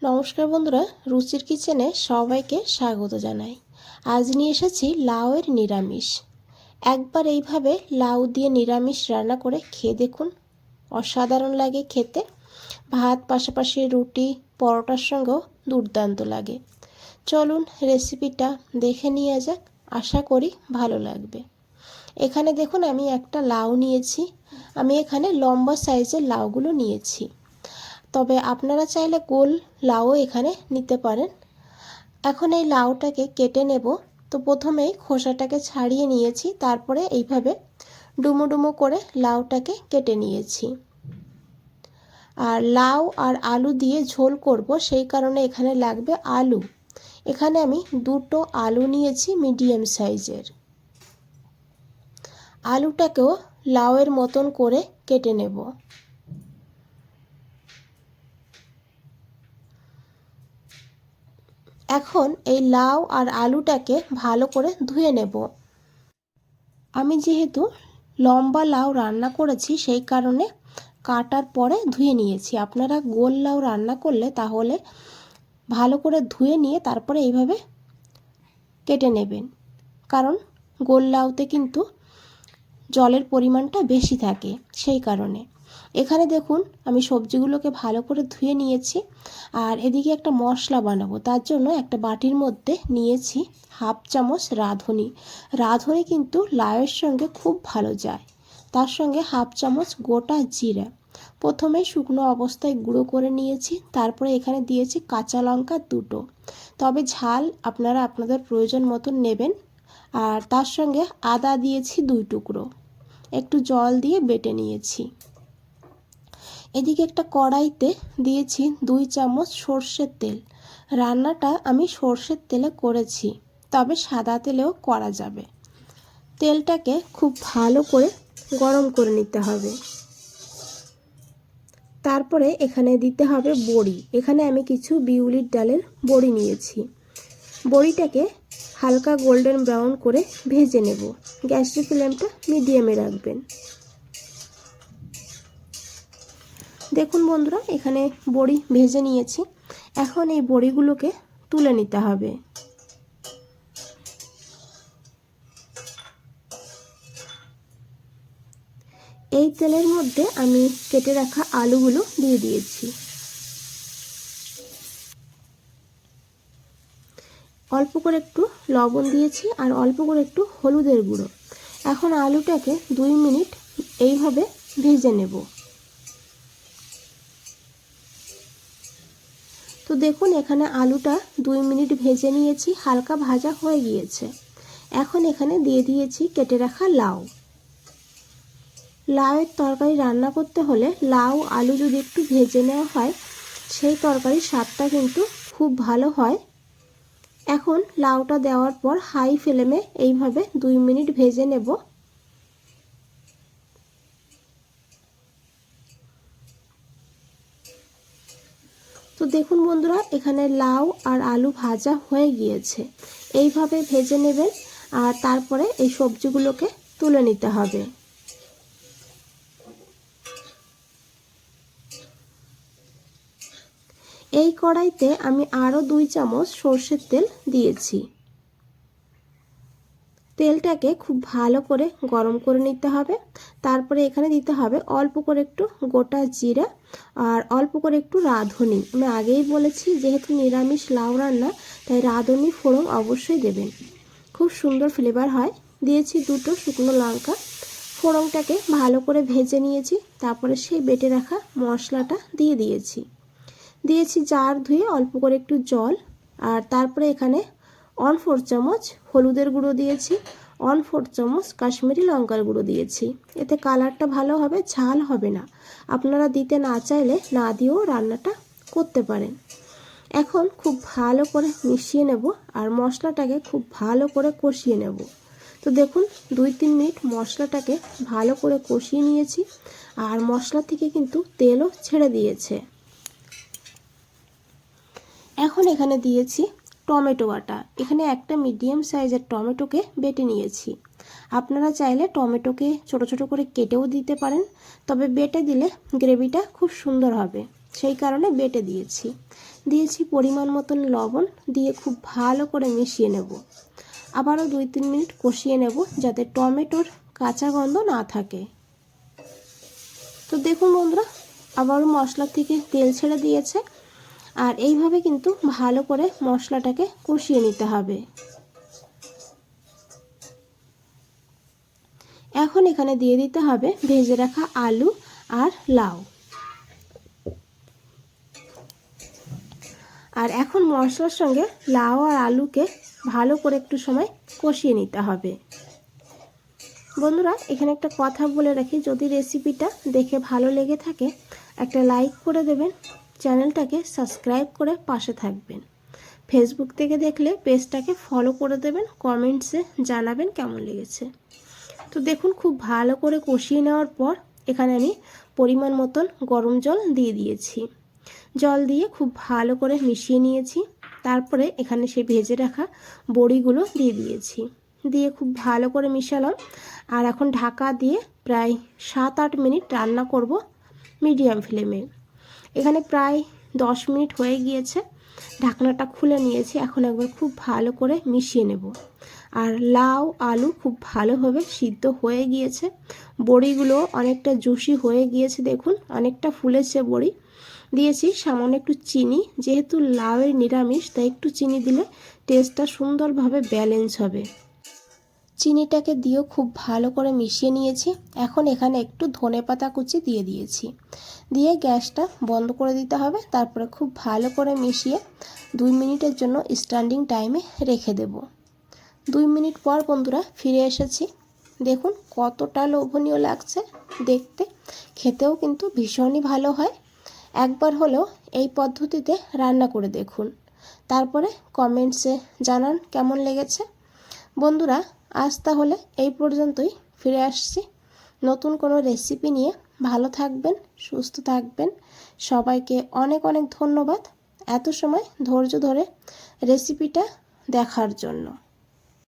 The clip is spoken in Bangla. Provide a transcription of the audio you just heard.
নমস্কার বন্ধুরা, রুচির কিচেনে সবাইকে স্বাগত জানাই। আজ নিয়ে এসেছি লাউয়ের নিরামিষ। একবার এইভাবে লাউ দিয়ে নিরামিষ রান্না করে খেয়ে দেখুন, অসাধারণ লাগে খেতে। ভাত, পাশাপাশি রুটি, পরোটার সঙ্গেও দুর্দান্ত লাগে। চলুন রেসিপিটা দেখে নিয়ে যাক, আশা করি ভালো লাগবে। এখানে দেখুন আমি একটা লাউ নিয়েছি। আমি এখানে লম্বা সাইজের লাউগুলো নিয়েছি, তবে আপনারা চাইলে গোল লাউও এখানে নিতে পারেন। এখন এই লাউটাকে কেটে নেব। তো প্রথমেই খোসাটাকে ছাড়িয়ে নিয়েছি, তারপরে এইভাবে ডুমো ডুমো করে লাউটাকে কেটে নিয়েছি। আর লাউ আর আলু দিয়ে ঝোল করব, সেই কারণে এখানে লাগবে আলু। এখানে আমি দুটো আলু নিয়েছি মিডিয়াম সাইজের। আলুটাকেও লাউয়ের মতন করে কেটে নেব। এখন এই লাউ আর আলুটাকে ভালো করে ধুয়ে নেব। আমি যেহেতু লম্বা লাউ রান্না করেছি, সেই কারণে কাটার পরে ধুয়ে নিয়েছি। আপনারা গোল লাউ রান্না করলে তাহলে ভালো করে ধুয়ে নিয়ে তারপরে এইভাবে কেটে নেবেন, কারণ গোল লাউতে কিন্তু জলের পরিমাণটা বেশি থাকে, সেই কারণে। এখানে দেখুন আমি সবজিগুলোকে ভালো করে ধুয়ে নিয়েছি। আর এদিকে একটা মশলা বানাবো, তার জন্য একটা বাটির মধ্যে নিয়েছি হাফ চামচ রাঁধুনি। রাঁধুনি কিন্তু লাউয়ের সঙ্গে খুব ভালো যায়। তার সঙ্গে হাফ চামচ গোটা জিরা প্রথমে শুকনো অবস্থায় গুঁড়ো করে নিয়েছি। তারপরে এখানে দিয়েছি কাঁচা লঙ্কা দুটো, তবে ঝাল আপনারা আপনাদের প্রয়োজন মতন নেবেন। আর তার সঙ্গে আদা দিয়েছি 2 টুকরো, একটু জল দিয়ে বেটে নিয়েছি। এদিকে একটা কড়াইতে দিয়েছি 2 চামচ সর্ষের তেল। রান্নাটা আমি সর্ষের তেলে করেছি, তবে সাদা তেলেও করা যাবে। তেলটাকে খুব ভালো করে গরম করে নিতে হবে। তারপরে এখানে দিতে হবে বড়ি। এখানে আমি কিছু বিউলির ডালের বড়ি নিয়েছি। বড়িটাকে হালকা গোল্ডেন ব্রাউন করে ভেজে নেব। গ্যাসের ফ্লেমটা মিডিয়ামে রাখবেন। দেখুন বন্ধুরা, এখানে বড়ি ভেজে নিয়েছি। এখন এই বড়িগুলোকে তুলে নিতে হবে। এই তেলের মধ্যে আমি কেটে রাখা আলুগুলো দিয়ে দিয়েছি। অল্প করে একটু লবণ দিয়েছি আর অল্প করে একটু হলুদের গুঁড়ো। এখন আলুটাকে 2 মিনিট এইভাবে ভেজে নেব। তো দেখুন এখানে আলুটা 2 মিনিট ভেজে নিয়েছি, হালকা ভাজা হয়ে গিয়েছে। এখন এখানে দিয়ে দিয়েছি কেটে রাখা লাউ। লাউয়ের তরকারি রান্না করতে হলে লাউ আলু যদি একটু ভেজে নেওয়া হয়, সেই তরকারির স্বাদটা কিন্তু খুব ভালো হয়। এখন লাউটা দেওয়ার পর হাই ফ্লেমে এইভাবে 2 মিনিট ভেজে নেব। তো দেখুন বন্ধুরা, এখানে লাউ আর আলু ভাজা হয়ে গিয়েছে। এইভাবে ভেজে নেবেন আর তারপরে এই সবজিগুলোকে তুলে নিতে হবে। এই কড়াইতে আমি আরও 2 চামচ সর্ষের তেল দিয়েছি। তেলটাকে খুব ভালো করে গরম করে নিতে হবে। তারপরে এখানে দিতে হবে অল্প করে একটু গোটা জিরা আর অল্প করে একটু রাঁধুনি। আমি আগেই বলেছি যেহেতু নিরামিষ লাউ রান্না, তাই রাঁধুনি ফোড়ন অবশ্যই দেবেন, খুব সুন্দর ফ্লেভার হয়। দিয়েছি 2টো শুকনো লঙ্কা। ফোড়নটাকে ভালো করে ভেজে নিয়েছি। তারপরে সেই বেটে রাখা মশলাটা দিয়ে দিয়েছি জার ধুয়ে অল্প করে একটু জল। আর তারপরে এখানে 1/4 চামচ হলুদের গুঁড়ো দিয়েছি, 1/4 চামচ কাশ্মীরি লঙ্কার গুঁড়ো দিয়েছি। এতে কালারটা ভালো হবে, ঝাল হবে না। আপনারা দিতে না চাইলে না দিয়েও রান্নাটা করতে পারেন। এখন খুব ভালো করে মিশিয়ে নেব আর মশলাটাকে খুব ভালো করে কষিয়ে নেব। তো দেখুন 2-3 মিনিট মশলাটাকে ভালো করে কষিয়ে নিয়েছি আর মশলা থেকে কিন্তু তেলও ছেড়ে দিয়েছে। এখন এখানে দিয়েছি টমেটো বাটা। এখানে একটা মিডিয়াম সাইজের টমেটোকে বেটে নিয়েছি। আপনারা চাইলে টমেটোকে ছোট ছোট করে কেটেও দিতে পারেন, তবে বেটে দিলে গ্রেভিটা খুব সুন্দর হবে, সেই কারণে বেটে দিয়েছি। দিয়েছি পরিমাণ মতন লবণ, দিয়ে খুব ভালো করে মিশিয়ে নেব। আবারও 2-3 মিনিট কষিয়ে নেব যাতে টমেটোর কাঁচা গন্ধ না থাকে। তো দেখুন বন্ধুরা, আবারও মশলা থেকে তেল ছেড়ে দিয়েছে, আর এইভাবে কিন্তু ভালো করে মশলাটাকে কষিয়ে নিতে হবে। এখন এখানে দিয়ে দিতে হবে ভেজে রাখা আলু আর লাউ। আর এখন মশলার সঙ্গে লাউ আর আলুকে ভালো করে একটু সময় কষিয়ে নিতে হবে। বন্ধুরা, এখানে একটা কথা বলে রাখি, যদি রেসিপিটা দেখে ভালো লেগে থাকে একটা লাইক করে দেবেন, চ্যানেলটাকে সাবস্ক্রাইব করে পাশে থাকবেন। ফেসবুক থেকে দেখলে পেজটাকে ফলো করে দেবেন, কমেন্টসে জানাবেন কেমন লেগেছে। তো দেখুন, খুব ভালো করে কষিয়ে নেওয়ার পর এখানে আমি পরিমাণ মতন গরম জল দিয়ে দিয়েছি। জল দিয়ে খুব ভালো করে মিশিয়ে নিয়েছি। তারপরে এখানে সেই ভেজে রাখা বড়িগুলো দিয়ে দিয়েছি, দিয়ে খুব ভালো করে মিশালাম। আর এখন ঢাকা দিয়ে প্রায় 7-8 মিনিট রান্না করব মিডিয়াম ফ্লেমে। এখানে প্রায় 10 মিনিট হয়ে গিয়েছে, ঢাকনাটা খুলে নিয়েছি। এখন একবার খুব ভালো করে মিশিয়ে নেব। আর লাউ আলু খুব ভালোভাবে সিদ্ধ হয়ে গিয়েছে, বড়িগুলো অনেকটা জুসি হয়ে গিয়েছে, দেখুন অনেকটা ফুলেছে বড়ি। দিয়েছি সামান্য একটু চিনি, যেহেতু লাউয়ের নিরামিষ তাই একটু চিনি দিলে টেস্টটা সুন্দরভাবে ব্যালেন্স হবে। চিনিটাকে দিয়েও খুব ভালো করে মিশিয়ে নিয়েছি। এখন এখানে একটু ধনেপাতা কুচি দিয়ে দিয়েছি, দিয়ে গ্যাসটা বন্ধ করে দিতে হবে। তারপরে খুব ভালো করে মিশিয়ে 2 মিনিটের জন্য স্ট্যান্ডিং টাইমে রেখে দেব। 2 মিনিট পর বন্ধুরা ফিরে এসেছি। দেখুন কতটা লোভনীয় লাগছে দেখতে, খেতেও কিন্তু ভীষণই ভালো হয়। একবার হলেও এই পদ্ধতিতে রান্না করে দেখুন, তারপরে কমেন্টসে জানান কেমন লেগেছে। বন্ধুরা, আজ তাহলে এই পর্যন্তই, ফিরে আসছি নতুন কোনো রেসিপি নিয়ে। ভালো থাকবেন, সুস্থ থাকবেন। সবাইকে অনেক অনেক ধন্যবাদ এত সময় ধৈর্য ধরে রেসিপিটা দেখার জন্য।